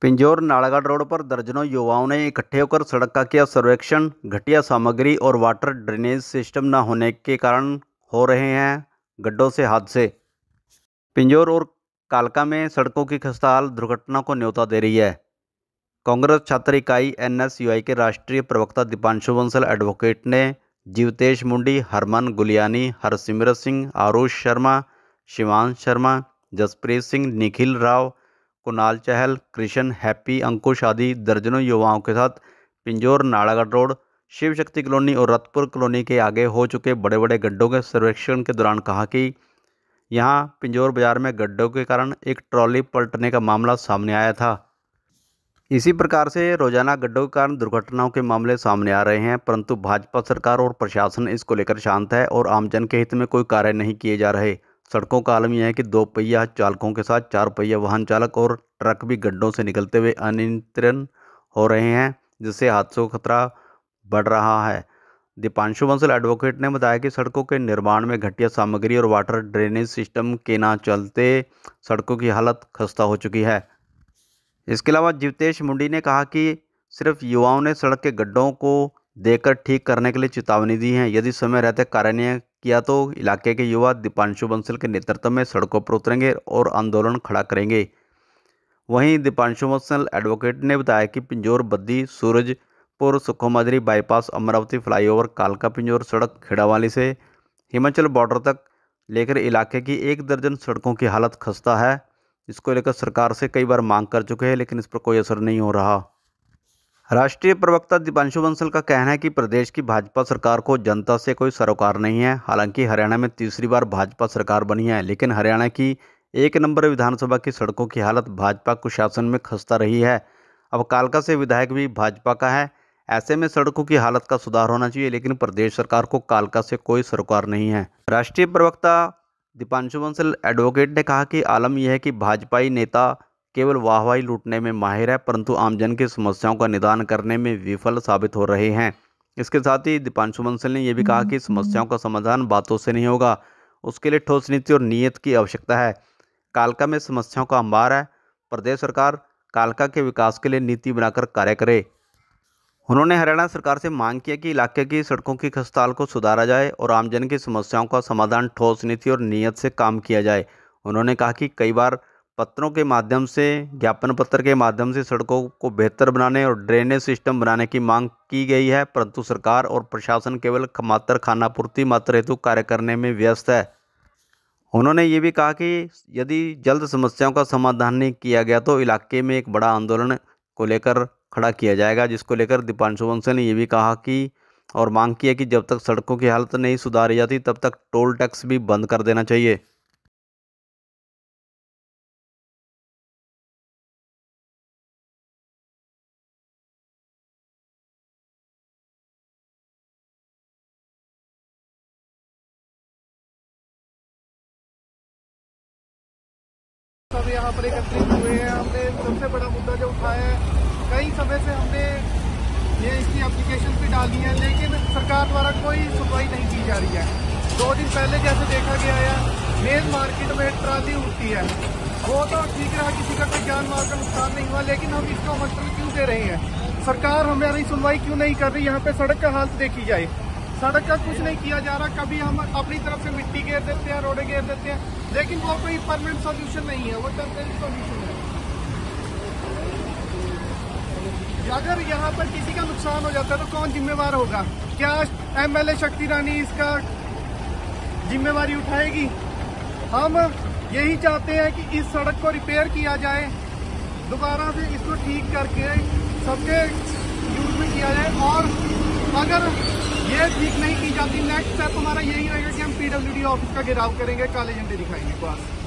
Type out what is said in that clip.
Pinjore Nalagarh road पर दर्जनों युवाओं ने इकट्ठे होकर सड़क का किया सर्वेक्षण। घटिया सामग्री और वाटर ड्रेनेज सिस्टम न होने के कारण हो रहे हैं गड्ढों से हादसे। पिंजौर और कालका में सड़कों की खस्ताहाल दुर्घटना को न्योता दे रही है। कांग्रेस छात्र इकाई NSUI के राष्ट्रीय प्रवक्ता दीपांशु बंसल एडवोकेट ने जीवतेश मुंडी, हरमन गुलियानी, हरसिमरत सिंह, आरुष शर्मा, शिवांश शर्मा, जसप्रीत सिंह, निखिल राव, कुणाल चहल, कृष्ण, हैप्पी, अंकुश आदि दर्जनों युवाओं के साथ पिंजौर नालागढ़ रोड, शिव शक्ति कॉलोनी और रतपुर कॉलोनी के आगे हो चुके बड़े बड़े गड्ढों के सर्वेक्षण के दौरान कहा कि यहां पिंजौर बाजार में गड्ढों के कारण एक ट्रॉली पलटने का मामला सामने आया था। इसी प्रकार से रोजाना गड्ढों के कारण दुर्घटनाओं के मामले सामने आ रहे हैं, परंतु भाजपा सरकार और प्रशासन इसको लेकर शांत है और आमजन के हित में कोई कार्य नहीं किए जा रहे। सड़कों का आलम यह है कि 2 पहिया चालकों के साथ 4 पहिया वाहन चालक और ट्रक भी गड्ढों से निकलते हुए अनियंत्रित हो रहे हैं, जिससे हादसों का खतरा बढ़ रहा है। दीपांशु बंसल एडवोकेट ने बताया कि सड़कों के निर्माण में घटिया सामग्री और वाटर ड्रेनेज सिस्टम के न चलते सड़कों की हालत खस्ता हो चुकी है। इसके अलावा जीवतेश मुंडी ने कहा कि सिर्फ युवाओं ने सड़क के गड्ढों को देखकर ठीक करने के लिए चेतावनी दी है। यदि समय रहते कार्य नहीं किया तो इलाके के युवा दीपांशु बंसल के नेतृत्व में सड़कों पर उतरेंगे और आंदोलन खड़ा करेंगे। वहीं दीपांशु बंसल एडवोकेट ने बताया कि पिंजौर बद्दी, सूरजपुर, सुखोमादरी बाईपास, अमरावती फ्लाईओवर, कालका पिंजौर सड़क खेड़ावाली से हिमाचल बॉर्डर तक लेकर इलाके की 1 दर्जन सड़कों की हालत खस्ता है। इसको लेकर सरकार से कई बार मांग कर चुके हैं, लेकिन इस पर कोई असर नहीं हो रहा। राष्ट्रीय प्रवक्ता दीपांशु बंसल का कहना है कि प्रदेश की भाजपा सरकार को जनता से कोई सरोकार नहीं है। हालांकि हरियाणा में तीसरी बार भाजपा सरकार बनी है, लेकिन हरियाणा की 1 नंबर विधानसभा की सड़कों की हालत भाजपा कुशासन में खस्ता रही है। अब कालका से विधायक भी भाजपा का है, ऐसे में सड़कों की हालत का सुधार होना चाहिए, लेकिन प्रदेश सरकार को कालका से कोई सरोकार नहीं है। राष्ट्रीय प्रवक्ता दीपांशु बंसल एडवोकेट ने कहा कि आलम यह है कि भाजपाई नेता केवल वाहवाही लूटने में माहिर है, परंतु आमजन की समस्याओं का निदान करने में विफल साबित हो रहे हैं। इसके साथ ही दीपांशु बंसल ने यह भी कहा कि समस्याओं का समाधान बातों से नहीं होगा, उसके लिए ठोस नीति और नीयत की आवश्यकता है। कालका में समस्याओं का अंबार है, प्रदेश सरकार कालका के विकास के लिए नीति बनाकर कार्य करे। उन्होंने हरियाणा सरकार से मांग किया कि इलाके की सड़कों की खस्ताहाल को सुधारा जाए और आमजन की समस्याओं का समाधान ठोस नीति और नीयत से काम किया जाए। उन्होंने कहा कि कई बार पत्रों के माध्यम से, ज्ञापन पत्र के माध्यम से सड़कों को बेहतर बनाने और ड्रेनेज सिस्टम बनाने की मांग की गई है, परंतु सरकार और प्रशासन केवल मात्र खानापूर्ति मात्र हेतु कार्य करने में व्यस्त है। उन्होंने ये भी कहा कि यदि जल्द समस्याओं का समाधान नहीं किया गया तो इलाके में एक बड़ा आंदोलन को लेकर खड़ा किया जाएगा, जिसको लेकर दीपांशु बंसल ने ये भी कहा कि और मांग की है कि जब तक सड़कों की हालत नहीं सुधारी जाती तब तक टोल टैक्स भी बंद कर देना चाहिए। सब यहाँ पर एकत्रित हुए हैं। हमने सबसे बड़ा मुद्दा जो उठाया है, कई समय से हमने ये इसकी एप्लीकेशन भी डाली है, लेकिन सरकार द्वारा कोई सुनवाई नहीं की जा रही है। 2 दिन पहले जैसे देखा गया है, मेन मार्केट में ट्राली उठती है, वो तो ठीक रहा, किसी का कोई जान माल का नुकसान नहीं हुआ, लेकिन हम इसको मसला क्यों दे रहे हैं? सरकार हमारी सुनवाई क्यों नहीं कर रही? यहाँ पे सड़क का हालत देखी जाए, सड़क का कुछ नहीं किया जा रहा। कभी हम अपनी तरफ से मिट्टी घेर देते हैं, रोडें घेर देते हैं, लेकिन वो कोई परमानेंट सॉल्यूशन नहीं है, वो टेम्परेरी सॉल्यूशन है। अगर यहाँ पर किसी का नुकसान हो जाता है तो कौन जिम्मेवार होगा? क्या MLA शक्ति रानी इसका जिम्मेवारी उठाएगी? हम यही चाहते हैं कि इस सड़क को रिपेयर किया जाए, दोबारा से इसको ठीक करके सबके यूज में किया जाए, और अगर ये ठीक नहीं की जाती, नेक्स्ट स्टेप हमारा यही रहेगा कि हम PWD ऑफिस का घेराव करेंगे, काले झंडे दिखाएंगे। बस।